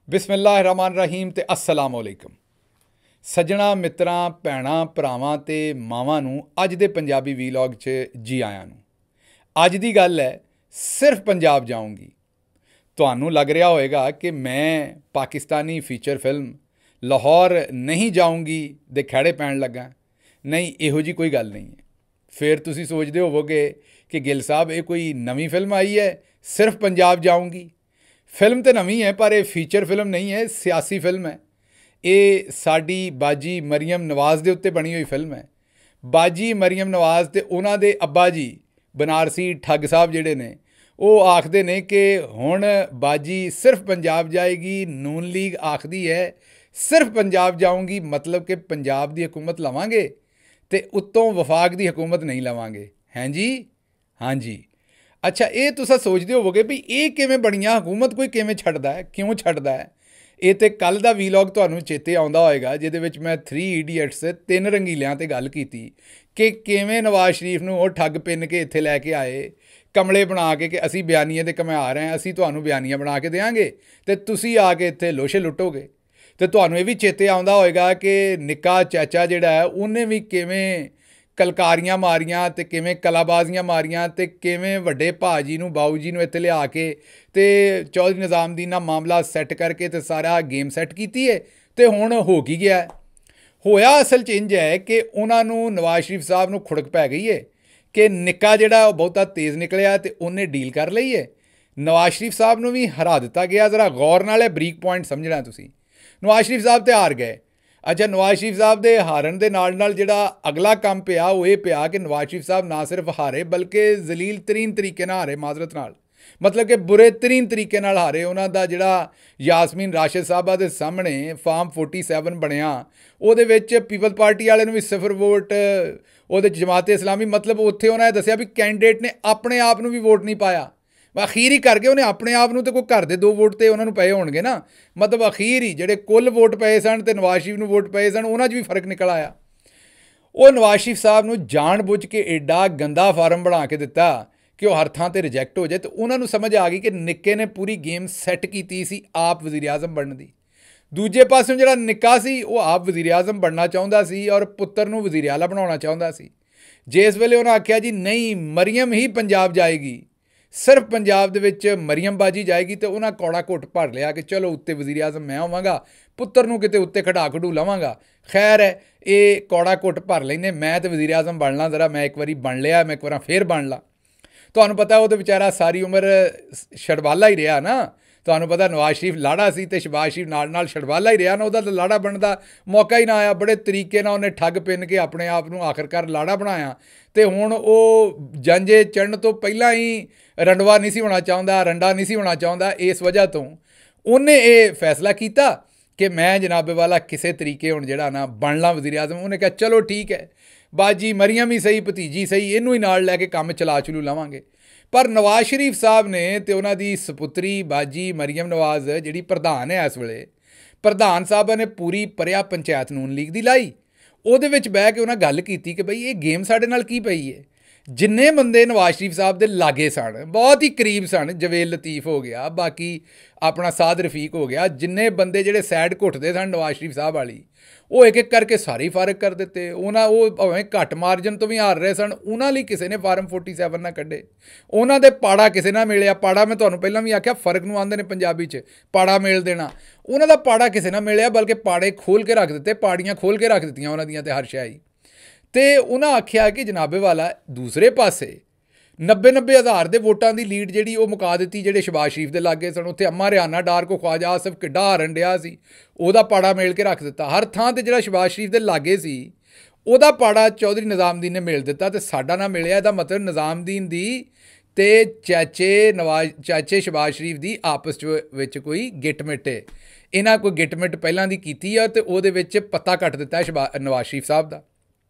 ਬਿਸਮਿਲ੍ਲਾਹਿਰਰਹਿਮਾਨਿਰਰਹੀਮ ਤੇ अस्सलाम वालेकुम। ਸੱਜਣਾ ਮਿੱਤਰਾਂ ਭੈਣਾਂ ਭਰਾਵਾਂ ਤੇ ਮਾਵਾਂ ਨੂੰ ਅੱਜ ਦੇ ਪੰਜਾਬੀ ਵੀਲੌਗ 'ਚ ਜੀ ਆਇਆਂ ਨੂੰ। ਅੱਜ ਦੀ ਗੱਲ ਹੈ ਸਿਰਫ ਪੰਜਾਬ ਜਾਊਂਗੀ। ਤੁਹਾਨੂੰ ਲੱਗ ਰਿਹਾ ਹੋਵੇਗਾ ਕਿ ਮੈਂ ਪਾਕਿਸਤਾਨੀ ਫੀਚਰ ਫਿਲਮ ਲਾਹੌਰ ਨਹੀਂ ਜਾਊਂਗੀ ਦੇ ਖਹਿੜੇ ਪੈਣ ਲੱਗਾ। ਨਹੀਂ, ਇਹੋ ਜੀ ਕੋਈ ਗੱਲ ਨਹੀਂ ਹੈ। ਫਿਰ ਤੁਸੀਂ ਸੋਚਦੇ ਹੋਵੋਗੇ ਕਿ ਗਿੱਲ ਸਾਹਿਬ ਇਹ ਕੋਈ ਨਵੀਂ ਫਿਲਮ ਆਈ ਹੈ ਸਿਰਫ ਪੰਜਾਬ ਜਾਊਂਗੀ। ਫਿਲਮ ਤਾਂ ਨਵੀਂ ਹੈ ਪਰ ਇਹ ਫੀਚਰ ਫਿਲਮ ਨਹੀਂ ਹੈ, ਸਿਆਸੀ ਫਿਲਮ ਹੈ। ਇਹ ਸਾਡੀ ਬਾਜੀ ਮਰੀਮ ਨਵਾਜ਼ ਦੇ ਉੱਤੇ ਬਣੀ ਹੋਈ ਫਿਲਮ ਹੈ। ਬਾਜੀ ਮਰੀਮ ਨਵਾਜ਼ ਤੇ ਉਹਨਾਂ ਦੇ ਅੱਬਾ ਜੀ ਬਨਾਰਸੀ ਠੱਗ ਸਾਹਿਬ ਜਿਹੜੇ ਨੇ ਉਹ ਆਖਦੇ ਨੇ ਕਿ ਹੁਣ ਬਾਜੀ ਸਿਰਫ ਪੰਜਾਬ ਜਾਏਗੀ। ਨੂਨ ਲੀਗ ਆਖਦੀ ਹੈ ਸਿਰਫ ਪੰਜਾਬ ਜਾਊਂਗੀ, ਮਤਲਬ ਕਿ ਪੰਜਾਬ ਦੀ ਹਕੂਮਤ ਲਵਾਂਗੇ ਤੇ ਉੱਤੋਂ ਵਫਾਕ ਦੀ ਹਕੂਮਤ ਨਹੀਂ ਲਵਾਂਗੇ। ਹੈਂ ਜੀ, ਹਾਂਜੀ। ਅੱਛਾ, ਇਹ ਤੁਸੀਂ ਸੋਚਦੇ ਹੋਵੋਗੇ ਵੀ ਇਹ ਕਿਵੇਂ ਬਣੀਆਂ, ਹਕੂਮਤ ਕੋਈ ਕਿਵੇਂ ਛੱਡਦਾ ਹੈ, ਕਿਉਂ ਛੱਡਦਾ ਹੈ। ਇਹ ਤੇ ਕੱਲ੍ਹ ਦਾ ਵੀਲੌਗ ਤੁਹਾਨੂੰ ਚੇਤੇ ਆਉਂਦਾ ਹੋਏਗਾ ਜਿਹਦੇ ਵਿੱਚ ਮੈਂ 3 ਇਡੀਅਟਸ 3 ਰੰਗੀਲਿਆਂ ਤੇ ਗੱਲ ਕੀਤੀ ਕਿ ਕਿਵੇਂ ਨਵਾਜ਼ ਸ਼ਰੀਫ ਨੂੰ ਉਹ ਠੱਗ ਪਿੰਨ ਕੇ ਇੱਥੇ ਲੈ ਕੇ ਆਏ, ਕਮਲੇ ਬਣਾ ਕੇ ਕਿ ਅਸੀਂ ਬਿਆਨੀਏ ਦੇ ਘੁਮਿਆਰ ਹਾਂ, ਅਸੀਂ ਤੁਹਾਨੂੰ ਬਿਆਨੀਆਂ ਬਣਾ ਕੇ ਦੇਵਾਂਗੇ ਤੇ ਤੁਸੀਂ ਆ ਕੇ ਇੱਥੇ ਲੋਸ਼ੇ ਲੁੱਟੋਗੇ। ਤੇ ਤੁਹਾਨੂੰ ਇਹ ਵੀ ਚੇਤੇ ਆਉਂਦਾ ਹੋਏਗਾ ਕਿ ਨਿੱਕਾ ਚਾਚਾ ਜਿਹੜਾ ਹੈ ਉਹਨੇ ਵੀ ਕਿਵੇਂ ਕਲਕਾਰੀਆਂ ਮਾਰੀਆਂ ਤੇ ਕਿਵੇਂ ਕਲਾਬਾਜ਼ੀਆਂ ਮਾਰੀਆਂ ਤੇ ਕਿਵੇਂ ਵੱਡੇ ਭਾਜੀ ਨੂੰ ਬਾਊ ਜੀ ਨੂੰ ਇੱਥੇ ਲਿਆ ਕੇ ਤੇ ਚੌਧਰੀ ਨਿਜ਼ਾਮਦੀਨ ਨਾਲ ਮਾਮਲਾ ਸੈੱਟ ਕਰਕੇ ਤੇ ਸਾਰਾ ਗੇਮ ਸੈੱਟ ਕੀਤੀ ਹੈ। ਤੇ ਹੁਣ ਹੋ ਕੀ ਗਿਆ, ਹੋਇਆ ਅਸਲ 'ਚ ਇੰਝ ਹੈ ਕਿ ਉਹਨਾਂ ਨੂੰ ਨਵਾਜ਼ ਸ਼ਰੀਫ ਸਾਹਿਬ ਨੂੰ ਖੁੜਕ ਪੈ ਗਈ ਹੈ ਕਿ ਨਿੱਕਾ ਜਿਹੜਾ ਉਹ ਬਹੁਤਾ ਤੇਜ਼ ਨਿਕਲਿਆ ਤੇ ਉਹਨੇ ਡੀਲ ਕਰ ਲਈ ਹੈ। ਨਵਾਜ਼ ਸ਼ਰੀਫ ਸਾਹਿਬ ਨੂੰ ਵੀ ਹਰਾ ਦਿੱਤਾ ਗਿਆ। ਜ਼ਰਾ ਗੌਰ ਨਾਲ ਇਹ ਬਰੀਕ ਪੁਆਇੰਟ ਸਮਝਣਾ ਤੁਸੀਂ। ਨਵਾਜ਼ ਸ਼ਰੀਫ ਸਾਹਿਬ ਤੇ ਹਾਰ ਗਏ। ਅੱਛਾ, ਨਵਾਜ਼ ਸ਼ਰੀਫ ਸਾਹਿਬ ਦੇ ਹਾਰਨ ਦੇ ਨਾਲ ਜਿਹੜਾ ਅਗਲਾ ਕੰਮ ਪਿਆ ਉਹ ਇਹ ਪਿਆ ਕਿ ਨਵਾਜ਼ ਸ਼ਰੀਫ ਸਾਹਿਬ ਨਾ ਸਿਰਫ ਹਾਰੇ ਬਲਕਿ ਜ਼ਲੀਲ ਤਰੀਨ ਤਰੀਕੇ ਨਾਲ ਹਾਰੇ, ਮਾਜ਼ਰਤ ਨਾਲ, ਮਤਲਬ ਕਿ ਬੁਰੇ ਤਰੀਨ ਤਰੀਕੇ ਨਾਲ ਹਾਰੇ। ਉਹਨਾਂ ਦਾ ਜਿਹੜਾ ਯਾਸਮੀਨ ਰਾਸ਼ਿਦ ਸਾਹਿਬਾ ਦੇ ਸਾਹਮਣੇ ਫਾਰਮ 47 ਬਣਿਆ ਉਹਦੇ ਵਿੱਚ ਪੀਪਲ ਪਾਰਟੀ ਵਾਲੇ ਨੂੰ ਵੀ 0 ਵੋਟ, ਉਹਦੇ 'ਚ ਜਮਾਤ ਇਸਲਾਮੀ, ਮਤਲਬ ਉੱਥੇ ਉਹਨਾਂ ਨੇ ਦੱਸਿਆ ਵੀ ਕੈਂਡੀਡੇਟ ਨੇ ਆਪਣੇ ਆਪ ਨੂੰ ਵੀ ਵੋਟ ਨਹੀਂ ਪਾਇਆ। ਅਖੀਰ ਹੀ ਕਰਕੇ ਉਹਨੇ ਆਪਣੇ ਆਪ ਨੂੰ ਤੇ ਕੋਈ ਘਰ ਦੇ 2 ਵੋਟ ਤੇ ਉਹਨਾਂ ਨੂੰ ਪਏ ਹੋਣਗੇ ਨਾ, ਮਤਲਬ ਅਖੀਰ ਹੀ ਜਿਹੜੇ ਕੁੱਲ ਵੋਟ ਪਏ ਸਨ ਤੇ ਨਵਾਜ਼ ਸ਼ਰੀਫ ਨੂੰ ਵੋਟ ਪਏ ਸਨ ਉਹਨਾਂ 'ਚ ਵੀ ਫਰਕ ਨਿਕਲ ਆਇਆ। ਉਹ ਨਵਾਜ਼ ਸ਼ਰੀਫ ਸਾਹਿਬ ਨੂੰ ਜਾਣ ਬੁੱਝ ਕੇ ਐਡਾ ਗੰਦਾ ਫਾਰਮ ਬਣਾ ਕੇ ਦਿੱਤਾ ਕਿ ਉਹ ਹਰ ਥਾਂ 'ਤੇ ਰਿਜੈਕਟ ਹੋ ਜਾਏ। ਤੇ ਉਹਨਾਂ ਨੂੰ ਸਮਝ ਆ ਗਈ ਕਿ ਨਿੱਕੇ ਨੇ ਪੂਰੀ ਗੇਮ ਸੈੱਟ ਕੀਤੀ ਸੀ ਆਪ ਵਜ਼ੀਰ ਆਜ਼ਮ ਬਣਨ ਦੀ। ਦੂਜੇ ਪਾਸਿਓਂ ਜਿਹੜਾ ਨਿੱਕਾ ਸੀ ਉਹ ਆਪ ਵਜ਼ੀਰ ਆਜ਼ਮ ਬਣਨਾ ਚਾਹੁੰਦਾ ਸੀ ਔਰ ਪੁੱਤਰ ਨੂੰ ਵਜ਼ੀਰ ਆਲਾ ਬਣਾਉਣਾ ਚਾਹੁੰਦਾ ਸੀ। ਜਿਸ ਵੇਲੇ ਉਹਨਾਂ ਆਖਿਆ ਜੀ ਨਹੀਂ, ਮਰੀਮ ਹੀ ਪੰਜਾਬ ਜਾਏਗੀ, ਸਿਰਫ ਪੰਜਾਬ ਦੇ ਵਿੱਚ ਮਰੀਮ ਬਾਜੀ ਜਾਏਗੀ, ਤੇ ਉਹਨਾਂ ਕੌੜਾ ਘੁੱਟ ਭਰ ਲਿਆ ਕਿ ਚਲੋ ਉੱਤੇ ਵਜ਼ੀਰ ਆਜ਼ਮ ਮੈਂ ਹੋਵਾਂਗਾ, ਪੁੱਤਰ ਨੂੰ ਕਿਤੇ ਉੱਤੇ ਖੜਾ ਖੜੂ ਲਵਾਂਗਾ। ਖੈਰ ਹੈ, ਇਹ ਕੌੜਾ ਘੁੱਟ ਭਰ ਲੈਂਦੇ, ਮੈਂ ਤਾਂ ਵਜ਼ੀਰ ਆਜ਼ਮ ਬਣ ਲਾਂ, ਜ਼ਰਾ ਮੈਂ ਇੱਕ ਵਾਰੀ ਬਣ ਲਿਆ, ਮੈਂ ਇੱਕ ਵਾਰ ਫੇਰ ਬਣ ਲਾਂ। ਤੁਹਾਨੂੰ ਪਤਾ ਉਹ ਤਾਂ ਵਿਚਾਰਾ ਸਾਰੀ ਉਮਰ ਛੜਵਾਲਾ ਹੀ ਰਿਹਾ ਨਾ। ਤੁਹਾਨੂੰ ਪਤਾ ਨਵਾਜ਼ ਸ਼ਰੀਫ ਲਾੜਾ ਸੀ ਤੇ ਸ਼ਹਿਬਾਜ਼ ਸ਼ਰੀਫ ਨਾਲ ਛੜਵਾਲਾ ਹੀ ਰਿਹਾ ਨਾ, ਉਹਦਾ ਤਾਂ ਲਾੜਾ ਬਣਨ ਦਾ ਮੌਕਾ ਹੀ ਨਾ ਆਇਆ। ਬੜੇ ਤਰੀਕੇ ਨਾਲ ਉਹਨੇ ਠੱਗ ਪਿੰਨ ਕੇ ਆਪਣੇ ਆਪ ਨੂੰ ਆਖਰਕਾਰ ਲਾੜਾ ਬਣਾਇਆ ਤੇ ਹੁਣ ਉਹ ਜੰਜੇ ਚੜ੍ਹਨ ਤੋਂ ਪਹਿਲਾਂ ਹੀ ਰੰਡਵਾ ਨਹੀਂ ਸੀ ਹੋਣਾ ਚਾਹੁੰਦਾ, ਰੰਡਾ ਨਹੀਂ ਸੀ ਹੋਣਾ ਚਾਹੁੰਦਾ। ਇਸ ਵਜ੍ਹਾ ਤੋਂ ਉਹਨੇ ਇਹ ਫੈਸਲਾ ਕੀਤਾ ਕਿ ਮੈਂ ਜਨਾਬੇ ਵਾਲਾ ਕਿਸੇ ਤਰੀਕੇ ਹੁਣ ਜਿਹੜਾ ਨਾ ਬਣ ਲਾਂ ਵਜ਼ੀਰ ਆਜ਼ਮ। ਉਹਨੇ ਕਿਹਾ ਚਲੋ ਠੀਕ ਹੈ, ਬਾਜੀ ਮਰੀਮ ਹੀ ਸਹੀ, ਭਤੀਜੀ ਸਹੀ, ਇਹਨੂੰ ਹੀ ਨਾਲ ਲੈ ਕੇ ਕੰਮ ਚਲਾ ਚਲੂ ਲਵਾਂਗੇ। ਪਰ ਨਵਾਜ਼ ਸ਼ਰੀਫ ਸਾਹਿਬ ਨੇ ਤੇ ਉਹਨਾਂ ਦੀ ਸਪੁੱਤਰੀ ਬਾਜੀ ਮਰੀਮ ਨਵਾਜ਼ ਜਿਹੜੀ ਪ੍ਰਧਾਨ ਹੈ ਇਸ ਵੇਲੇ, ਪ੍ਰਧਾਨ ਸਾਹਿਬਾਂ ਨੇ ਪੂਰੀ ਪਰਿਆ ਪੰਚਾਇਤ ਨੂਨ ਲੀਗ ਦੀ ਲਾਈ। ਉਹਦੇ ਵਿੱਚ ਬਹਿ ਕੇ ਉਹਨਾਂ ਗੱਲ ਕੀਤੀ ਕਿ ਬਈ ਇਹ ਗੇਮ ਸਾਡੇ ਨਾਲ ਕੀ ਪਈ ਹੈ। ਜਿੰਨੇ ਬੰਦੇ ਨਵਾਜ਼ ਸ਼ਰੀਫ ਸਾਹਿਬ ਦੇ ਲਾਗੇ ਸਨ, ਬਹੁਤ ਹੀ ਕਰੀਬ ਸਨ, ਜਵੇਲ ਲਤੀਫ ਹੋ ਗਿਆ, ਬਾਕੀ ਆਪਣਾ ਸਾਦ ਰਫੀਕ ਹੋ ਗਿਆ, ਜਿੰਨੇ ਬੰਦੇ ਜਿਹੜੇ ਸਾਈਡ ਘੁੱਟਦੇ ਸਨ ਨਵਾਜ਼ ਸ਼ਰੀਫ ਸਾਹਿਬ ਵਾਲੀ, ਉਹ ਇੱਕ ਇੱਕ ਕਰਕੇ ਸਾਰੇ ਹੀ ਫਾਰਗ ਕਰ ਦਿੱਤੇ। ਉਹ ਭਾਵੇਂ ਘੱਟ ਮਾਰਜਨ ਤੋਂ ਵੀ ਹਾਰ ਰਹੇ ਸਨ, ਉਹਨਾਂ ਲਈ ਕਿਸੇ ਨੇ ਫਾਰਮ 47 ਨਾ ਕੱਢੇ, ਉਹਨਾਂ ਦੇ ਪਾੜਾ ਕਿਸੇ ਨਾਲ ਮਿਲਿਆ। ਪਾੜਾ ਮੈਂ ਤੁਹਾਨੂੰ ਪਹਿਲਾਂ ਵੀ ਆਖਿਆ ਫਰਕ ਨੂੰ ਆਉਂਦੇ ਨੇ ਪੰਜਾਬੀ 'ਚ, ਪਾੜਾ ਮੇਲ ਦੇਣਾ। ਉਹਨਾਂ ਦਾ ਪਾੜਾ ਕਿਸੇ ਨਾਲ ਮਿਲਿਆ, ਬਲਕਿ ਪਾੜੇ ਖੋਲ੍ਹ ਕੇ ਰੱਖ ਦਿੱਤੇ, ਪਾੜੀਆਂ ਖੋਲ੍ਹ ਕੇ ਰੱਖ ਦਿੱਤੀਆਂ ਉਹਨਾਂ ਦੀਆਂ ਤੇ ਹਰ ਸ਼ਾਹੀ। ਤੇ ਉਹਨਾਂ ਆਖਿਆ ਕਿ ਜਨਾਬੇ ਵਾਲਾ ਦੂਸਰੇ ਪਾਸੇ 90 ਹਜ਼ਾਰ ਦੇ ਵੋਟਾਂ ਦੀ ਲੀਡ ਜਿਹੜੀ ਉਹ ਮੁਕਾ ਦਿੱਤੀ ਜਿਹੜੇ ਸ਼ਹਿਬਾਜ਼ ਸ਼ਰੀਫ ਦੇ ਲਾਗੇ ਸਨ। ਉੱਥੇ ਅੰਮਾ ਰਿਆਨਾ ਡਾਰ ਕੋ ਖਵਾਜਾ ਆਸਫ ਕਿੱਡਾ ਹਾਰਨ ਡਿਆ ਸੀ, ਉਹਦਾ ਪਾੜਾ ਮੇਲ ਕੇ ਰੱਖ ਦਿੱਤਾ। ਹਰ ਥਾਂ 'ਤੇ ਜਿਹੜਾ ਸ਼ਹਿਬਾਜ਼ ਸ਼ਰੀਫ ਦੇ ਲਾਗੇ ਸੀ ਉਹਦਾ ਪਾੜਾ ਚੌਧਰੀ ਨਿਜ਼ਾਮਦੀਨ ਨੇ ਮੇਲ ਦਿੱਤਾ ਤੇ ਸਾਡਾ ਨਾ ਮਿਲਿਆ। ਇਹਦਾ ਮਤਲਬ ਨਿਜ਼ਾਮਦੀਨ ਦੀ ਤੇ ਚਾਚੇ ਸ਼ਹਿਬਾਜ਼ ਸ਼ਰੀਫ ਦੀ ਆਪਸ ਵਿੱਚ ਕੋਈ ਗਿੱਟ ਮਿੱਟ ਹੈ। ਇਹਨਾਂ ਕੋਈ ਗਿੱਟ ਮਿੱਟ ਪਹਿਲਾਂ ਦੀ ਕੀਤੀ ਆ ਤੇ ਉਹਦੇ ਵਿੱਚ ਪੱਤਾ ਕੱਟ ਦਿੱਤਾ ਨਵਾਜ਼ ਸ਼ਰੀਫ ਸਾਹਿਬ ਦਾ।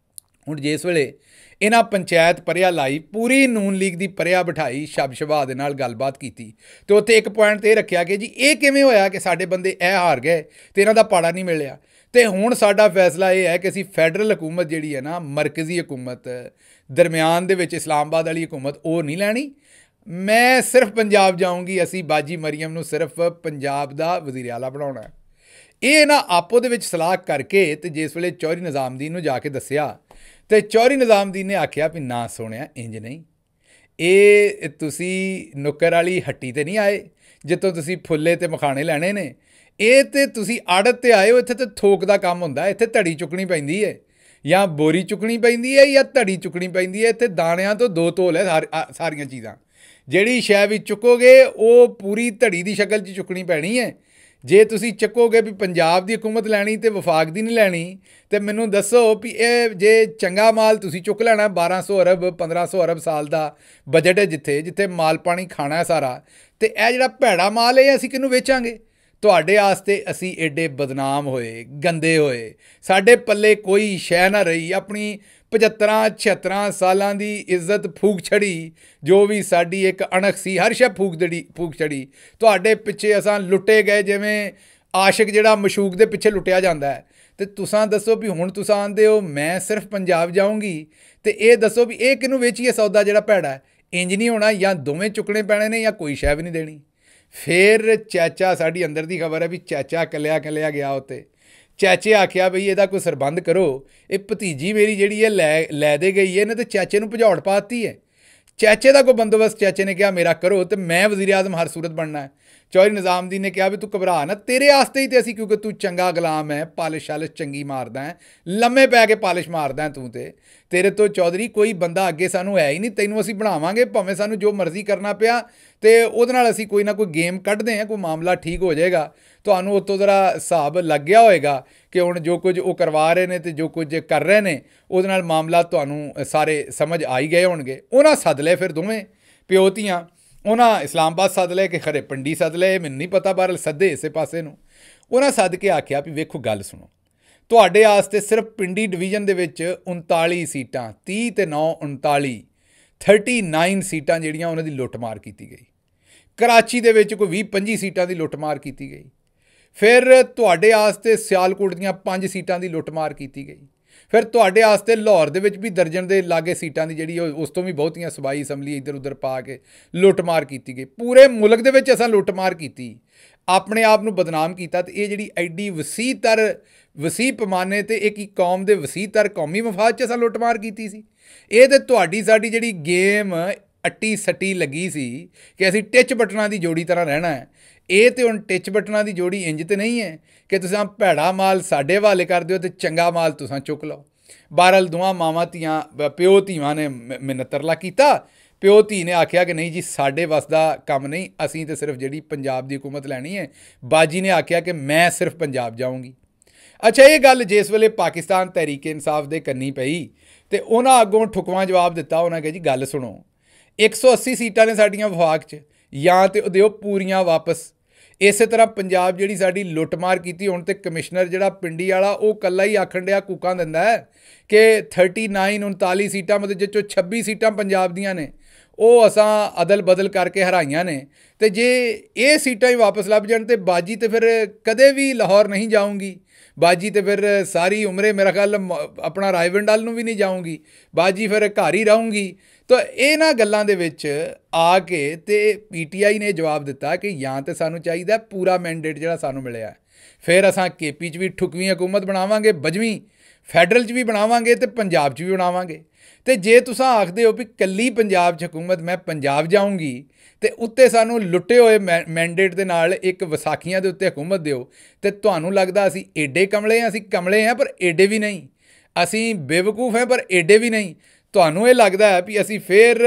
ਹੁਣ ਜਿਸ ਵੇਲੇ ਇਹਨਾਂ ਪੰਚਾਇਤ ਪਰਿਆ ਲਾਈ, ਪੂਰੀ ਨੂਨ ਲੀਗ ਦੀ ਪਰਿਆ ਬਿਠਾਈ, ਸ਼ਬਸ਼ਬਾ ਦੇ ਨਾਲ ਗੱਲਬਾਤ ਕੀਤੀ ਤੇ ਉੱਥੇ ਇੱਕ ਪੁਆਇੰਟ ਤੇ ਰੱਖਿਆ ਕਿ ਜੀ ਇਹ ਕਿਵੇਂ ਹੋਇਆ ਕਿ ਸਾਡੇ ਬੰਦੇ ਇਹ ਹਾਰ ਗਏ ਤੇ ਇਹਨਾਂ ਦਾ ਪਾੜਾ ਨਹੀਂ ਮਿਲਿਆ। ਤੇ ਹੁਣ ਸਾਡਾ ਫੈਸਲਾ ਇਹ ਹੈ ਕਿ ਅਸੀਂ ਫੈਡਰਲ ਹਕੂਮਤ ਜਿਹੜੀ ਹੈ ਨਾ, ਮਰਕਜ਼ੀ ਹਕੂਮਤ, ਦਰਮਿਆਨ ਦੇ ਵਿੱਚ ਇਸਲਾਮਾਬਾਦ ਵਾਲੀ ਹਕੂਮਤ, ਉਹ ਨਹੀਂ ਲੈਣੀ। मैं सिर्फ पंजाब जाऊंगी, असी बाजी मरीम ਨੂੰ सिर्फ पंजाब ਦਾ ਵਜ਼ੀਰ ਆਲਾ ਬਣਾਉਣਾ। ਇਹ ਨਾ ਆਪੋ ਦੇ ਵਿੱਚ ਸਲਾਹ ਕਰਕੇ ਤੇ ਜਿਸ ਵੇਲੇ ਚੌਧਰੀ ਨਿਜ਼ਾਮਦੀਨ ਨੂੰ ਜਾ ਕੇ ਦੱਸਿਆ ਤੇ ਚੌਧਰੀ ਨਿਜ਼ਾਮਦੀਨ ਨੇ ਆਖਿਆ ਵੀ ਨਾ ਸੋਹਣਿਆ, ਇੰਜ ਨਹੀਂ, ਇਹ ਤੁਸੀਂ ਨੁੱਕਰ ਵਾਲੀ ਹੱਟੀ ਤੇ ਨਹੀਂ ਆਏ ਜਿੱਥੋਂ ਤੁਸੀਂ ਫੁੱਲੇ ਤੇ ਮਖਾਣੇ ਲੈਣੇ ਨੇ, ਇਹ ਤੇ ਤੁਸੀਂ ਆੜਤ ਤੇ ਆਏ ਹੋ। ਇੱਥੇ ਤੇ ਥੋਕ ਦਾ ਕੰਮ ਹੁੰਦਾ, ਇੱਥੇ ਧੜੀ ਚੁੱਕਣੀ ਪੈਂਦੀ ਹੈ ਜਾਂ ਬੋਰੀ ਚੁੱਕਣੀ ਪੈਂਦੀ ਹੈ ਜਾਂ ਧੜੀ ਚੁੱਕਣੀ ਪੈਂਦੀ ਹੈ। ਇੱਥੇ ਦਾਣਿਆਂ ਤੋਂ ਦੋ ਤੋਲ ਹੈ ਸਾਰੀਆਂ ਚੀਜ਼ਾਂ। ਜਿਹੜੀ ਸ਼ੈ ਵੀ ਚੁੱਕੋਗੇ ਉਹ ਪੂਰੀ ਧੜੀ ਦੀ ਸ਼ਕਲ 'ਚ ਚੁੱਕਣੀ ਪੈਣੀ ਹੈ। ਜੇ ਤੁਸੀਂ ਚੱਕੋਗੇ ਵੀ ਪੰਜਾਬ ਦੀ ਹਕੂਮਤ ਲੈਣੀ ਤੇ ਵਫਾਕ ਦੀ ਨਹੀਂ ਲੈਣੀ, ਤੇ ਮੈਨੂੰ ਦੱਸੋ ਵੀ ਇਹ ਜੇ ਚੰਗਾ ਮਾਲ ਤੁਸੀਂ ਚੁੱਕ ਲੈਣਾ 1200 ਅਰਬ 1500 ਅਰਬ ਸਾਲ ਦਾ ਬਜਟ ਹੈ ਜਿੱਥੇ ਜਿੱਥੇ ਮਾਲ ਪਾਣੀ ਖਾਣਾ ਹੈ ਸਾਰਾ, ਤੇ ਇਹ ਜਿਹੜਾ ਭੈੜਾ ਮਾਲ ਹੈ ਅਸੀਂ ਕਿਹਨੂੰ ਵੇਚਾਂਗੇ? ਤੁਹਾਡੇ ਆਸਤੇ ਅਸੀਂ ਐਡੇ ਬਦਨਾਮ ਹੋਏ, ਗੰਦੇ ਹੋਏ, ਸਾਡੇ ਪੱਲੇ ਕੋਈ ਸ਼ੈ ਨਾ ਰਹੀ। ਆਪਣੀ 75-76 ਸਾਲਾਂ ਦੀ ਇੱਜ਼ਤ ਫੂਕ ਛੜੀ, ਜੋ ਵੀ ਸਾਡੀ ਇੱਕ ਅਣਖ ਸੀ ਹਰ ਸ਼ੈ ਫੂਕ ਛੜੀ। ਤੁਹਾਡੇ ਪਿੱਛੇ ਅਸਾਂ ਲੁੱਟੇ ਗਏ ਜਿਵੇਂ ਆਸ਼ਿਕ ਜਿਹੜਾ ਮਸ਼ੂਕ ਦੇ ਪਿੱਛੇ ਲੁੱਟਿਆ ਜਾਂਦਾ ਹੈ। ਤੇ ਤੁਸਾਂ ਦੱਸੋ ਵੀ ਹੁਣ ਤੁਸਾਂ ਆਂਦੇ ਹੋ ਮੈਂ ਸਿਰਫ ਪੰਜਾਬ ਜਾਊਂਗੀ, ਤੇ ਇਹ ਦੱਸੋ ਵੀ ਇਹ ਕਿਹਨੂੰ ਵੇਚੀਏ ਸੌਦਾ ਜਿਹੜਾ ਭੈੜਾ ਹੈ? ਇੰਜ ਨਹੀਂ ਹੋਣਾ, ਜਾਂ ਦੋਵੇਂ ਚੁੱਕਣੇ ਪੈਣੇ ਨੇ ਜਾਂ ਕੋਈ ਸ਼ੈ ਵੀ ਨਹੀਂ ਦੇਣੀ। ਫਿਰ ਚਾਚਾ, ਸਾਡੀ ਅੰਦਰ ਦੀ ਖਬਰ ਹੈ ਵੀ ਚਾਚਾ ਕੱਲਿਆ ਗਿਆ ਉੱਤੇ। ਚਾਚੇ ਆਖਿਆ ਬਈ ਇਹਦਾ ਕੋਈ ਸਰਬੰਧ ਕਰੋ, ਇਹ ਭਤੀਜੀ ਮੇਰੀ ਜਿਹੜੀ ਹੈ ਲੈ ਦੇ ਗਈ ਹੈ, ਇਹਨੇ ਤੇ ਚਾਚੇ ਨੂੰ ਭਜੌੜ ਪਾਤੀ ਹੈ। ਚਾਚੇ ਦਾ ਕੋਈ ਬੰਦੋਬਸਤ ਚਾਚੇ ਨੇ ਕਿਹਾ ਮੇਰਾ ਕਰੋ, ਤੇ ਮੈਂ ਵਜ਼ੀਰ ਆਜ਼ਮ ਹਰ ਸੂਰਤ ਬਣਨਾ ਹੈ। ਚੌਧਰੀ ਨਿਜ਼ਾਮਦੀਨ ਨੇ ਕਿਹਾ ਵੀ ਤੂੰ ਘਬਰਾ ਨਾ, ਤੇਰੇ ਆਸਤੇ ਹੀ ਤੇ ਅਸੀਂ, ਕਿਉਂਕਿ ਤੂੰ ਚੰਗਾ ਗੁਲਾਮ ਹੈ, ਪਾਲਿਸ਼ ਸ਼ਾਲਿਸ਼ ਚੰਗੀ ਮਾਰਦਾ ਹੈ, ਲੰਮੇ ਪੈ ਕੇ ਪਾਲਿਸ਼ ਮਾਰਦਾ ਤੂੰ, ਤੇ ਤੇਰੇ ਤੋਂ ਚੌਧਰੀ ਕੋਈ ਬੰਦਾ ਅੱਗੇ ਸਾਨੂੰ ਹੈ ਹੀ ਨਹੀਂ। ਤੈਨੂੰ ਅਸੀਂ ਬਣਾਵਾਂਗੇ, ਭਾਵੇਂ ਸਾਨੂੰ ਜੋ ਮਰਜ਼ੀ ਕਰਨਾ ਪਿਆ, ਤੇ ਉਹਦੇ ਨਾਲ ਅਸੀਂ ਕੋਈ ਨਾ ਕੋਈ ਗੇਮ ਕੱਢਦੇ ਹਾਂ, ਕੋਈ ਮਾਮਲਾ ਠੀਕ ਹੋ ਜਾਏਗਾ। ਤੁਹਾਨੂੰ ਉੱਤੋਂ ਜ਼ਰਾ ਹਿਸਾਬ ਲੱਗ ਗਿਆ ਹੋਏਗਾ ਕਿ ਹੁਣ ਜੋ ਕੁਝ ਉਹ ਕਰਵਾ ਰਹੇ ਨੇ ਤੇ ਜੋ ਕੁਝ ਕਰ ਰਹੇ ਨੇ ਉਹਦੇ ਨਾਲ ਮਾਮਲਾ ਤੁਹਾਨੂੰ ਸਾਰੇ ਸਮਝ ਆ ਹੀ ਗਏ ਹੋਣਗੇ। ਉਹਨਾਂ ਸੱਦ ਲਏ ਫਿਰ ਦੋਵੇਂ ਪਿਓ ਧੀਆਂ, ਉਹਨਾਂ ਇਸਲਾਮਾਬਾਦ ਸੱਦ ਲਏ ਕਿ ਖਰੇ ਪਿੰਡੀ ਸੱਦ ਲਏ, ਮੈਨੂੰ ਨਹੀਂ ਪਤਾ, ਬਾਹਰ ਸੱਦੇ ਇਸੇ ਪਾਸੇ ਨੂੰ। ਉਹਨਾਂ ਸੱਦ ਕੇ ਆਖਿਆ ਵੀ ਵੇਖੋ ਗੱਲ ਸੁਣੋ, ਤੁਹਾਡੇ ਆਸਤੇ ਸਿਰਫ ਪਿੰਡੀ ਡਿਵੀਜ਼ਨ ਦੇ ਵਿੱਚ 39 ਸੀਟਾਂ, 30 ਤੇ 9 39 39 ਸੀਟਾਂ ਜਿਹੜੀਆਂ ਉਹਨਾਂ ਦੀ ਲੁੱਟਮਾਰ ਕੀਤੀ ਗਈ। ਕਰਾਚੀ ਦੇ ਵਿੱਚ ਕੋਈ 20-25 ਸੀਟਾਂ ਦੀ ਲੁੱਟਮਾਰ ਕੀਤੀ ਗਈ। ਫਿਰ ਤੁਹਾਡੇ ਆਸਤੇ ਸਿਆਲਕੋਟ ਦੀਆਂ 5 ਸੀਟਾਂ ਦੀ ਲੁੱਟਮਾਰ ਕੀਤੀ ਗਈ। ਫਿਰ ਤੁਹਾਡੇ ਆਸਤੇ ਲਾਹੌਰ ਦੇ ਵਿੱਚ ਵੀ ਦਰਜਨ ਦੇ ਲਾਗੇ ਸੀਟਾਂ ਦੀ ਜਿਹੜੀ ਉਸ ਤੋਂ ਵੀ ਬਹੁਤੀਆਂ ਸੂਬਾਈ ਅਸੈਂਬਲੀ ਇੱਧਰ ਉੱਧਰ ਪਾ ਕੇ ਲੁੱਟਮਾਰ ਕੀਤੀ ਗਈ। ਪੂਰੇ ਮੁਲਕ ਦੇ ਵਿੱਚ ਅਸਾਂ ਲੁੱਟਮਾਰ ਕੀਤੀ, ਆਪਣੇ ਆਪ ਨੂੰ ਬਦਨਾਮ ਕੀਤਾ। ਤੇ ਇਹ ਜਿਹੜੀ ਐਡੀ ਵਸੀਹ ਪੈਮਾਨੇ ਤੇ ਇੱਕ ਹੀ ਕੌਮ ਦੇ ਵਸੀਹ ਕੌਮੀ ਮਫਾਦ 'ਚ ਅਸਾਂ ਲੁੱਟਮਾਰ ਕੀਤੀ ਸੀ। ਇਹ ਤੇ ਤੁਹਾਡੀ ਸਾਡੀ ਜਿਹੜੀ ਗੇਮ ਅੱਟੀ ਸੱਟੀ ਲੱਗੀ ਸੀ ਕਿ ਅਸੀਂ ਟਿੱਚ ਬਟਨਾਂ ਦੀ ਜੋੜੀ ਤਰ੍ਹਾਂ ਰਹਿਣਾ ਹੈ। ਇਹ ਤੇ ਹੁਣ ਟਿੱਚ ਬਟਨਾਂ ਦੀ ਜੋੜੀ ਇੰਜ ਤੇ ਨਹੀਂ ਹੈ ਕਿ ਤੁਸੀਂ ਭੈੜਾ ਮਾਲ ਸਾਡੇ ਹਵਾਲੇ ਕਰ ਦਿਓ ਤੇ ਚੰਗਾ ਮਾਲ ਤੁਸੀਂ ਚੁੱਕ ਲਓ। ਬਹਰਹਾਲ ਦੋਵਾਂ ਮਾਵਾਂ ਧੀਆਂ, ਪਿਓ ਧੀਆਂ ਨੇ ਮਿੰਨਤ ਤਰਲਾ ਕੀਤਾ। ਪਿਓ ਧੀ ਨੇ ਆਖਿਆ ਕਿ ਨਹੀਂ ਜੀ ਸਾਡੇ ਵੱਸ ਦਾ ਕੰਮ ਨਹੀਂ, ਅਸੀਂ ਤਾਂ ਸਿਰਫ ਜਿਹੜੀ ਪੰਜਾਬ ਦੀ ਹਕੂਮਤ ਲੈਣੀ ਹੈ। ਬਾਜੀ ਨੇ ਆਖਿਆ ਕਿ ਮੈਂ ਸਿਰਫ ਪੰਜਾਬ ਜਾਊਂਗੀ। ਅੱਛਾ, ਇਹ ਗੱਲ ਜਿਸ ਵੇਲੇ ਪਾਕਿਸਤਾਨ ਤਹਿਰੀਕ ਇਨਸਾਫ ਦੇ ਕੰਨੀ ਪਈ ਤੇ ਉਹਨਾਂ ਅੱਗੋਂ ਠੁਕਵਾਂ ਜਵਾਬ ਦਿੱਤਾ। ਉਹਨਾਂ ਕਿਹਾ ਜੀ ਗੱਲ ਸੁਣੋ, 180 ਸੀਟਾਂ ਨੇ ਸਾਡੀਆਂ ਵਫਾਕ 'ਚ, ਜਾਂ ਤੇ ਦਿਓ ਪੂਰੀਆਂ ਵਾਪਸ। ਇਸੇ ਤਰ੍ਹਾਂ ਪੰਜਾਬ ਜਿਹੜੀ ਸਾਡੀ ਲੁੱਟਮਾਰ ਕੀਤੀ, ਹੁਣ ਤੇ ਕਮਿਸ਼ਨਰ ਜਿਹੜਾ ਪਿੰਡੀ ਵਾਲਾ ਉਹ ਇਕੱਲਾ ਹੀ ਆਖਣ ਡਿਆ ਕੂਕਾਂ ਦਿੰਦਾ ਹੈ ਕਿ 39 ਸੀਟਾਂ ਮਤਲਬ ਜਿਸ 'ਚੋਂ 26 ਸੀਟਾਂ ਪੰਜਾਬ ਦੀਆਂ ਨੇ ਉਹ ਅਸਾਂ ਅਦਲ ਬਦਲ ਕਰਕੇ ਹਰਾਈਆਂ ਨੇ। ਤੇ ਜੇ ਇਹ ਸੀਟਾਂ ਹੀ ਵਾਪਸ ਲੱਭ ਜਾਣ ਤੇ ਬਾਜੀ ਤੇ ਫਿਰ ਕਦੇ ਵੀ ਲਾਹੌਰ ਨਹੀਂ ਜਾਊਂਗੀ। ਬਾਜੀ ਤੇ ਫਿਰ ਸਾਰੀ ਉਮਰੇ ਮੇਰਾ ਖਿਆਲ ਆਪਣਾ ਰਾਏਵਿੰਡਲ ਨੂੰ ਵੀ ਨਹੀਂ ਜਾਊਂਗੀ। ਬਾਜੀ ਫਿਰ ਘਰ ਹੀ ਰਹੂੰਗੀ। ਤਾਂ ਇਹਨਾਂ ਗੱਲਾਂ ਦੇ ਵਿੱਚ ਆ ਕੇ ਤੇ PTI ਨੇ ਜਵਾਬ ਦਿੱਤਾ ਕਿ ਜਾਂ ਤਾਂ ਸਾਨੂੰ ਚਾਹੀਦਾ ਪੂਰਾ ਮੈਂਡੇਟ ਜਿਹੜਾ ਸਾਨੂੰ ਮਿਲਿਆ, ਫਿਰ ਅਸਾਂ KP 'ਚ ਵੀ ਠੁਕਵੀਂ ਹਕੂਮਤ ਬਣਾਵਾਂਗੇ, 22ਵੀਂ ਫੈਡਰਲ 'ਚ ਵੀ ਬਣਾਵਾਂਗੇ ਤੇ ਪੰਜਾਬ 'ਚ ਵੀ ਬਣਾਵਾਂਗੇ। ਤੇ ਜੇ ਤੁਸੀਂ ਆਖਦੇ ਹੋ ਵੀ ਕੱਲੀ ਪੰਜਾਬ 'ਚ ਹਕੂਮਤ, ਮੈਂ ਪੰਜਾਬ ਜਾਊਂਗੀ ਤੇ ਉੱਤੇ ਸਾਨੂੰ ਲੁੱਟੇ ਹੋਏ ਮੈਂਡੇਟ ਦੇ ਨਾਲ ਇੱਕ ਵਿਸਾਖੀਆਂ ਦੇ ਉੱਤੇ ਹਕੂਮਤ ਦਿਓ, ਤੇ ਤੁਹਾਨੂੰ ਲੱਗਦਾ ਅਸੀਂ ਏਡੇ ਕਮਲੇ ਹਾਂ? ਅਸੀਂ ਕਮਲੇ ਹਾਂ ਪਰ ਏਡੇ ਵੀ ਨਹੀਂ, ਅਸੀਂ ਬੇਵਕੂਫ ਹਾਂ ਪਰ ਏਡੇ ਵੀ ਨਹੀਂ। ਤੁਹਾਨੂੰ ਇਹ ਲੱਗਦਾ ਹੈ ਵੀ ਅਸੀਂ ਫਿਰ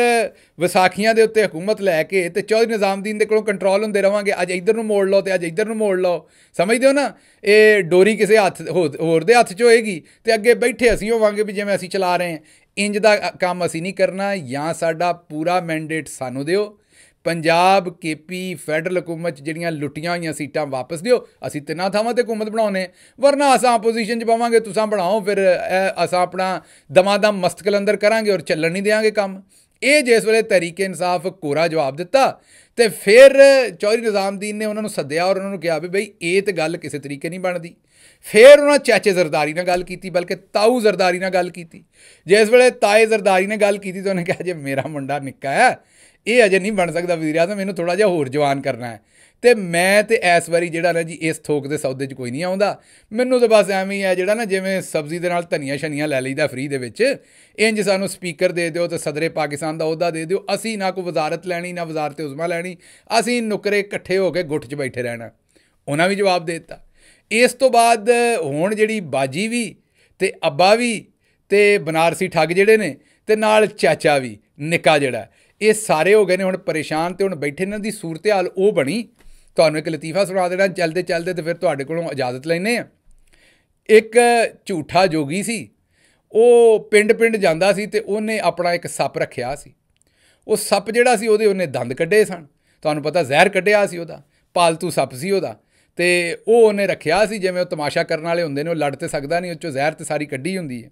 ਵਿਸਾਖੀਆਂ ਦੇ ਉੱਤੇ ਹਕੂਮਤ ਲੈ ਕੇ ਤੇ ਚੌਧਰੀ ਨਿਜ਼ਾਮਦੀਨ ਦੇ ਕੋਲੋਂ ਕੰਟਰੋਲ ਹੁੰਦੇ ਰਹਾਂਗੇ, ਅੱਜ ਇੱਧਰ ਨੂੰ ਮੋੜ ਲਓ ਤੇ ਅੱਜ ਇੱਧਰ ਨੂੰ ਮੋੜ ਲਓ। ਸਮਝਦੇ ਹੋ ਨਾ, ਇਹ ਡੋਰੀ ਕਿਸੇ ਹੱਥ ਹੋਰ ਦੇ ਹੱਥ 'ਚ ਹੋਏਗੀ ਤੇ ਅੱਗੇ ਬੈਠੇ ਅਸੀਂ ਹੋਵਾਂਗੇ ਵੀ ਜਿਵੇਂ ਅਸੀਂ ਚਲਾ ਰਹੇ ਹਾਂ। ਇੰਜ ਦਾ ਕੰਮ ਅਸੀਂ ਨਹੀਂ ਕਰਨਾ। ਜਾਂ ਸਾਡਾ ਪੂਰਾ ਮੈਂਡੇਟ ਸਾਨੂੰ ਦਿਓ, ਪੰਜਾਬ KP ਫੈਡਰਲ ਹਕੂਮਤ 'ਚ ਜਿਹੜੀਆਂ ਲੁੱਟੀਆਂ ਹੋਈਆਂ ਸੀਟਾਂ ਵਾਪਸ ਦਿਓ, ਅਸੀਂ ਤਿੰਨਾਂ ਥਾਵਾਂ 'ਤੇ ਹਕੂਮਤ ਬਣਾਉਣੇ, ਵਰਨਾ ਅਸਾਂ ਆਪੋਜੀਸ਼ਨ 'ਚ ਪਾਵਾਂਗੇ, ਤੁਸੀਂ ਬਣਾਓ, ਫਿਰ ਅਸਾਂ ਆਪਣਾ ਦਮਾਦਮ ਮਸਤਕਲ ਅੰਦਰ ਕਰਾਂਗੇ ਔਰ ਚੱਲਣ ਨਹੀਂ ਦੇਵਾਂਗੇ ਕੰਮ। ਇਹ ਜਿਸ ਵੇਲੇ ਤਹਿਰੀਕ ਇਨਸਾਫ ਕੋਰਾ ਜਵਾਬ ਦਿੱਤਾ ਤੇ ਫਿਰ ਚੌਧਰੀ ਨਿਜ਼ਾਮਦੀਨ ਨੇ ਉਹਨਾਂ ਨੂੰ ਸੱਦਿਆ ਔਰ ਉਹਨਾਂ ਨੂੰ ਕਿਹਾ ਵੀ ਬਈ ਇਹ ਤਾਂ ਗੱਲ ਕਿਸੇ ਤਰੀਕੇ ਨਹੀਂ ਬਣਦੀ। ਫਿਰ ਉਹਨਾਂ ਚਾਚੇ ਜ਼ਰਦਾਰੀ ਨਾਲ ਗੱਲ ਕੀਤੀ, ਬਲਕਿ ਤਾਊ ਜ਼ਰਦਾਰੀ ਨਾਲ ਗੱਲ ਕੀਤੀ। ਜਿਸ ਵੇਲੇ ਤਾਏ ਜ਼ਰਦਾਰੀ ਨੇ ਗੱਲ ਕੀਤੀ ਤਾਂ ਉਹਨੇ ਕਿਹਾ ਜੇ ਮੇਰਾ ਮੁੰਡਾ ਨਿੱਕਾ ਹੈ, ਇਹ ਅਜੇ ਨਹੀਂ ਬਣ ਸਕਦਾ ਵਜ਼ੀਰ ਆਜ਼ਮ, ਇਹਨੂੰ ਥੋੜ੍ਹਾ ਜਿਹਾ ਹੋਰ ਜਵਾਨ ਕਰਨਾ ਹੈ। ਅਤੇ ਮੈਂ ਤਾਂ ਇਸ ਵਾਰੀ ਜਿਹੜਾ ਨਾ ਜੀ ਇਸ ਥੋਕ ਦੇ ਸੌਦੇ 'ਚ ਕੋਈ ਨਹੀਂ ਆਉਂਦਾ। ਮੈਨੂੰ ਤਾਂ ਬਸ ਐਵੇਂ ਹੀ ਹੈ ਜਿਹੜਾ ਨਾ ਜਿਵੇਂ ਸਬਜ਼ੀ ਦੇ ਨਾਲ ਧਨੀਆ ਸ਼ਨੀਆਂ ਲੈ ਲਈਦਾ ਫਰੀ ਦੇ ਵਿੱਚ, ਇੰਜ ਸਾਨੂੰ ਸਪੀਕਰ ਦੇ ਦਿਓ ਅਤੇ ਸਦਰੇ ਪਾਕਿਸਤਾਨ ਦਾ ਅਹੁਦਾ ਦੇ ਦਿਓ। ਅਸੀਂ ਨਾ ਕੋਈ ਵਜ਼ਾਰਤ ਲੈਣੀ, ਨਾ ਵਜ਼ਾਰਤ ਉਜ਼ਮਾ ਲੈਣੀ, ਅਸੀਂ ਨੁਕਰੇ ਇਕੱਠੇ ਹੋ ਕੇ ਗੁੱਟ 'ਚ ਬੈਠੇ ਰਹਿਣਾ। ਉਹਨਾਂ ਵੀ ਜਵਾਬ ਦੇ ਦਿੱਤਾ। ਇਸ ਤੋਂ ਬਾਅਦ ਹੁਣ ਜਿਹੜੀ ਬਾਜੀ ਵੀ ਅਤੇ ਅੱਬਾ ਵੀ ਅਤੇ ਬਨਾਰਸੀ ਠੱਗ ਜਿਹੜੇ ਨੇ ਅਤੇ ਨਾਲ ਚਾਚਾ ਵੀ ਨਿੱਕਾ ਜਿਹੜਾ, ਇਹ ਸਾਰੇ ਹੋ ਗਏ ਨੇ ਹੁਣ ਪਰੇਸ਼ਾਨ। ਅਤੇ ਹੁਣ ਬੈਠੇ ਇਹਨਾਂ ਦੀ ਸੂਰਤ ਹਾਲ ਉਹ ਬਣੀ। ਤੁਹਾਨੂੰ ਇੱਕ ਲਤੀਫਾ ਸੁਣਾ ਦੇਣਾ ਚਲਦੇ ਚਲਦੇ, ਅਤੇ ਫਿਰ ਤੁਹਾਡੇ ਕੋਲੋਂ ਇਜਾਜ਼ਤ ਲੈਂਦੇ ਹਾਂ। ਇੱਕ ਝੂਠਾ ਜੋਗੀ ਸੀ, ਉਹ ਪਿੰਡ ਪਿੰਡ ਜਾਂਦਾ ਸੀ ਅਤੇ ਉਹਨੇ ਆਪਣਾ ਇੱਕ ਸੱਪ ਰੱਖਿਆ ਸੀ। ਉਹ ਸੱਪ ਜਿਹੜਾ ਸੀ ਉਹਨੇ ਦੰਦ ਕੱਢੇ ਸਨ। ਤੁਹਾਨੂੰ ਪਤਾ ਜ਼ਹਿਰ ਕੱਢਿਆ ਸੀ, ਉਹਦਾ ਪਾਲਤੂ ਸੱਪ ਸੀ ਉਹਦਾ। ਅਤੇ ਉਹ ਉਹਨੇ ਰੱਖਿਆ ਸੀ, ਜਿਵੇਂ ਉਹ ਤਮਾਸ਼ਾ ਕਰਨ ਵਾਲੇ ਹੁੰਦੇ ਨੇ, ਉਹ ਲੜ ਤਾਂ ਸਕਦਾ ਨਹੀਂ, ਉਹ 'ਚੋਂ ਜ਼ਹਿਰ ਤਾਂ ਸਾਰੀ ਕੱਢੀ ਹੁੰਦੀ ਹੈ।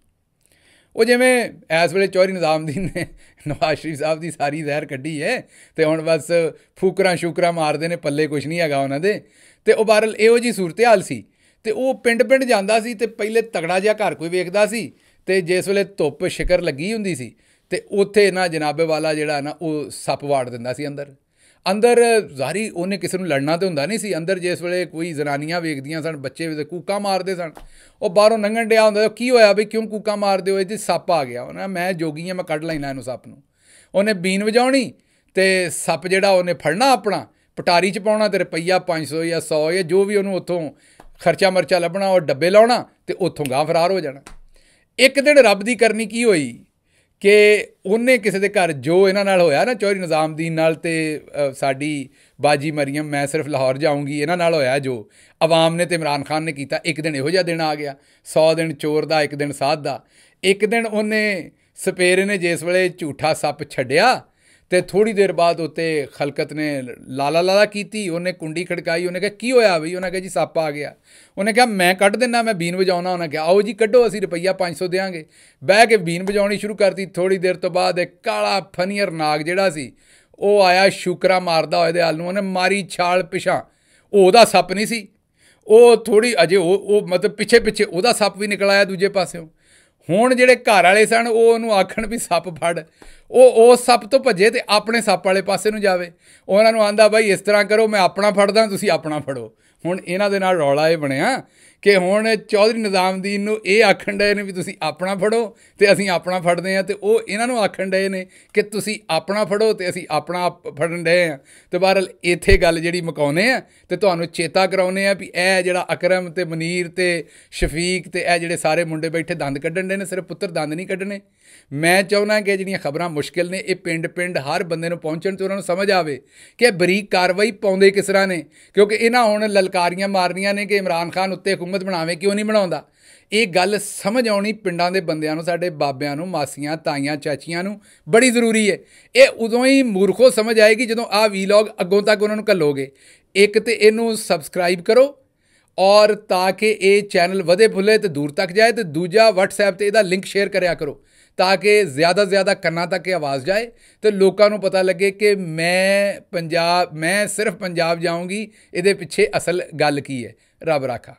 ਉਹ ਜਿਵੇਂ ਇਸ ਵੇਲੇ ਚੌਧਰੀ ਨਿਜ਼ਾਮਦੀਨ ਨੇ ਨਵਾਜ਼ ਸ਼ਰੀਫ ਸਾਹਿਬ ਦੀ ਸਾਰੀ ਜ਼ਹਿਰ ਕੱਢੀ ਹੈ ਅਤੇ ਹੁਣ ਬਸ ਫੂਕਰਾਂ ਸ਼ੂਕਰਾਂ ਮਾਰਦੇ ਨੇ, ਪੱਲੇ ਕੁਛ ਨਹੀਂ ਹੈਗਾ ਉਹਨਾਂ ਦੇ। ਅਤੇ ਉਹ ਬਹਰਹਾਲ ਇਹੋ ਜਿਹੀ ਸੂਰਤ ਹਾਲ ਸੀ। ਅਤੇ ਉਹ ਪਿੰਡ ਪਿੰਡ ਜਾਂਦਾ ਸੀ ਅਤੇ ਪਹਿਲੇ ਤਗੜਾ ਜਿਹਾ ਘਰ ਕੋਈ ਵੇਖਦਾ ਸੀ, ਅਤੇ ਜਿਸ ਵੇਲੇ ਧੁੱਪ ਸ਼ਿਕਰ ਲੱਗੀ ਹੁੰਦੀ ਸੀ ਅਤੇ ਉੱਥੇ ਨਾ ਜਨਾਬੇ ਵਾਲਾ ਜਿਹੜਾ ਨਾ ਉਹ ਸੱਪ ਵਾੜ ਦਿੰਦਾ ਸੀ ਅੰਦਰ। ਜ਼ਾਹਰੀ ਉਹਨੇ ਕਿਸੇ ਨੂੰ ਲੜਨਾ ਤਾਂ ਹੁੰਦਾ ਨਹੀਂ ਸੀ। ਅੰਦਰ ਜਿਸ ਵੇਲੇ ਕੋਈ ਜ਼ਨਾਨੀਆਂ ਵੇਖਦੀਆਂ ਸਨ, ਬੱਚੇ ਕੂਕਾਂ ਮਾਰਦੇ ਸਨ, ਉਹ ਬਾਹਰੋਂ ਲੰਘਣ ਡਿਆ ਹੁੰਦਾ, ਕੀ ਹੋਇਆ ਬਈ ਕਿਉਂ ਕੂਕਾਂ ਮਾਰਦੇ ਹੋ? ਇਹ ਜੀ ਸੱਪ ਆ ਗਿਆ। ਉਹਨੇ ਮੈਂ ਜੋਗੀ ਹਾਂ, ਮੈਂ ਕੱਢ ਲੈਣਾ ਇਹਨੂੰ ਸੱਪ ਨੂੰ। ਉਹਨੇ ਬੀਨ ਵਜਾਉਣੀ ਅਤੇ ਸੱਪ ਜਿਹੜਾ ਉਹਨੇ ਫੜਨਾ, ਆਪਣਾ ਪਟਾਰੀ 'ਚ ਪਾਉਣਾ ਅਤੇ ਰੁਪਈਆ 500 ਜਾਂ 100 ਜਾਂ ਜੋ ਵੀ ਉਹਨੂੰ ਉੱਥੋਂ ਖਰਚਾ ਮਰਚਾ ਲੱਭਣਾ, ਉਹ ਡੱਬੇ ਲਾਉਣਾ ਅਤੇ ਉੱਥੋਂ ਗਾਂਹ ਫਰਾਰ ਹੋ ਜਾਣਾ। ਇੱਕ ਦਿਨ ਰੱਬ ਦੀ ਕਰਨੀ ਕੀ ਹੋਈ ਕਿ ਉਹਨੇ ਕਿਸੇ ਦੇ ਘਰ ਜੋ ਇਹਨਾਂ ਨਾਲ ਹੋਇਆ ਨਾ ਚੌਧਰੀ ਨਿਜ਼ਾਮਦੀਨ ਨਾਲ ਅਤੇ ਸਾਡੀ ਬਾਜੀ ਮਰੀਮ ਮੈਂ ਸਿਰਫ ਲਾਹੌਰ ਜਾਊਂਗੀ, ਇਹਨਾਂ ਨਾਲ ਹੋਇਆ ਜੋ ਅਵਾਮ ਨੇ ਅਤੇ ਇਮਰਾਨ ਖਾਨ ਨੇ ਕੀਤਾ। ਇੱਕ ਦਿਨ ਇਹੋ ਜਿਹਾ ਦਿਨ ਆ ਗਿਆ, 100 ਦਿਨ ਚੋਰ ਦਾ, ਇੱਕ ਦਿਨ ਸਾਧ ਦਾ। ਇੱਕ ਦਿਨ ਉਹਨੇ ਸਪੇਰੇ ਨੇ ਜਿਸ ਵੇਲੇ ਝੂਠਾ ਸੱਪ ਛੱਡਿਆ ਅਤੇ ਥੋੜ੍ਹੀ ਦੇਰ ਬਾਅਦ ਉੱਤੇ ਖਲਕਤ ਨੇ ਲਾਲਾ ਲਾਲਾ ਕੀਤੀ। ਉਹਨੇ ਕੁੰਡੀ ਖੜਕਾਈ, ਉਹਨੇ ਕਿਹਾ ਕੀ ਹੋਇਆ ਬਈ? ਉਹਨੇ ਕਿਹਾ ਜੀ ਸੱਪ ਆ ਗਿਆ। ਉਹਨੇ ਕਿਹਾ ਮੈਂ ਕੱਢ ਦਿੰਦਾ, ਮੈਂ ਬੀਨ ਵਜਾਉਣਾ। ਉਹਨੇ ਕਿਹਾ ਆਓ ਜੀ ਕੱਢੋ, ਅਸੀਂ ਰੁਪਈਆ 500 ਦਿਆਂਗੇ। ਬਹਿ ਕੇ ਬੀਨ ਵਜਾਉਣੀ ਸ਼ੁਰੂ ਕਰਤੀ। ਥੋੜ੍ਹੀ ਦੇਰ ਤੋਂ ਬਾਅਦ ਇੱਕ ਕਾਲਾ ਫਨੀਅਰ ਨਾਗ ਜਿਹੜਾ ਸੀ ਉਹ ਆਇਆ ਸ਼ੂਕਰਾ ਮਾਰਦਾ ਹੋਏ ਦੇ ਹਾਲ ਨੂੰ, ਉਹਨੇ ਮਾਰੀ ਛਾਲ ਪਿਛਾਂ। ਉਹ ਉਹਦਾ ਸੱਪ ਨਹੀਂ ਸੀ, ਉਹ ਥੋੜ੍ਹੀ ਅਜੇ ਉਹ ਮਤਲਬ ਪਿੱਛੇ ਪਿੱਛੇ ਉਹਦਾ ਸੱਪ ਵੀ ਨਿਕਲ ਆਇਆ ਦੂਜੇ ਪਾਸਿਓਂ। ਹੁਣ ਜਿਹੜੇ ਘਰ ਵਾਲੇ ਸਨ ਉਹ ਉਹਨੂੰ ਆਖਣ ਵੀ ਸੱਪ ਫੜ, ਉਹ ਸੱਪ ਤੋਂ ਭੱਜੇ ਅਤੇ ਆਪਣੇ ਸੱਪ ਵਾਲੇ ਪਾਸੇ ਨੂੰ ਜਾਵੇ। ਉਹਨਾਂ ਨੂੰ ਆਂਦਾ ਬਾਈ ਇਸ ਤਰ੍ਹਾਂ ਕਰੋ, ਮੈਂ ਆਪਣਾ ਫੜਦਾ, ਤੁਸੀਂ ਆਪਣਾ ਫੜੋ। ਹੁਣ ਇਹਨਾਂ ਦੇ ਨਾਲ ਰੌਲਾ ਇਹ ਬਣਿਆ ਕਿ ਹੁਣ ਚੌਧਰੀ ਨਿਜ਼ਾਮਦੀਨ ਨੂੰ ਇਹ ਆਖਣ ਡਏ ਨੇ ਵੀ ਤੁਸੀਂ ਆਪਣਾ ਫੜੋ ਅਤੇ ਅਸੀਂ ਆਪਣਾ ਫੜਦੇ ਹਾਂ, ਅਤੇ ਉਹ ਇਹਨਾਂ ਨੂੰ ਆਖਣ ਡਏ ਨੇ ਕਿ ਤੁਸੀਂ ਆਪਣਾ ਫੜੋ ਅਤੇ ਅਸੀਂ ਆਪਣਾ ਫੜਨ ਡਏ ਹਾਂ। ਅਤੇ ਬਹਰਹਾਲ ਇੱਥੇ ਗੱਲ ਜਿਹੜੀ ਮੁਕਾਉਂਦੇ ਆ ਅਤੇ ਤੁਹਾਨੂੰ ਚੇਤਾ ਕਰਾਉਂਦੇ ਆ ਵੀ ਇਹ ਜਿਹੜਾ ਅਕਰਮ ਅਤੇ ਮਨੀਰ ਅਤੇ ਸ਼ਫੀਕ ਅਤੇ ਇਹ ਜਿਹੜੇ ਸਾਰੇ ਮੁੰਡੇ ਬੈਠੇ ਦੰਦ ਕੱਢਣ ਡੇ ਨੇ, ਸਿਰਫ ਪੁੱਤਰ ਦੰਦ ਨਹੀਂ ਕੱਢਣੇ। ਮੈਂ ਚਾਹੁੰਦਾ ਕਿ ਜਿਹੜੀਆਂ ਖਬਰਾਂ ਮੁਸ਼ਕਿਲ ਨੇ ਇਹ ਪਿੰਡ ਪਿੰਡ ਹਰ ਬੰਦੇ ਨੂੰ ਪਹੁੰਚਣ ਅਤੇ ਉਹਨਾਂ ਨੂੰ ਸਮਝ ਆਵੇ ਕਿ ਬਰੀਕ ਕਾਰਵਾਈ ਪਾਉਂਦੇ ਕਿਸ ਤਰ੍ਹਾਂ ਨੇ। ਕਿਉਂਕਿ ਇਹਨਾਂ ਹੁਣ ਲਲਕਾਰੀਆਂ ਮਾਰਨੀਆਂ ਨੇ ਕਿ ਇਮਰਾਨ ਖਾਨ ਉੱਤੇ ਹੁਕੂਮਤ ਬਣਾਵੇ, ਕਿਉਂ ਨਹੀਂ ਬਣਾਉਂਦਾ। ਇਹ ਗੱਲ ਸਮਝ ਆਉਣੀ ਪਿੰਡਾਂ ਦੇ ਬੰਦਿਆਂ ਨੂੰ, ਸਾਡੇ ਬਾਬਿਆਂ ਨੂੰ, ਮਾਸੀਆਂ ਤਾਈਆਂ ਚਾਚੀਆਂ ਨੂੰ ਬੜੀ ਜ਼ਰੂਰੀ ਹੈ। ਇਹ ਉਦੋਂ ਹੀ ਮੂਰਖੋ ਸਮਝ ਆਏਗੀ ਜਦੋਂ ਆਹ ਵੀਲੌਗ ਅੱਗੋਂ ਤੱਕ ਉਹਨਾਂ ਨੂੰ ਘੱਲੋਗੇ। ਇੱਕ ਤਾਂ ਇਹਨੂੰ ਸਬਸਕ੍ਰਾਈਬ ਕਰੋ ਔਰ ਤਾਂ ਕਿ ਇਹ ਚੈਨਲ ਵਧੇ ਫੁੱਲੇ ਅਤੇ ਦੂਰ ਤੱਕ ਜਾਏ, ਅਤੇ ਦੂਜਾ WhatsApp 'ਤੇ ਇਹਦਾ ਲਿੰਕ ਸ਼ੇਅਰ ਕਰਿਆ ਕਰੋ ਤਾਂ ਕਿ ਜ਼ਿਆਦਾ ਤੋਂ ਜ਼ਿਆਦਾ ਕੰਨਾਂ ਤੱਕ ਇਹ ਆਵਾਜ਼ ਜਾਏ ਅਤੇ ਲੋਕਾਂ ਨੂੰ ਪਤਾ ਲੱਗੇ ਕਿ ਮੈਂ ਸਿਰਫ ਪੰਜਾਬ ਜਾਊਂਗੀ, ਇਹਦੇ ਪਿੱਛੇ ਅਸਲ ਗੱਲ ਕੀ ਹੈ। ਰੱਬ ਰਾਖਾ।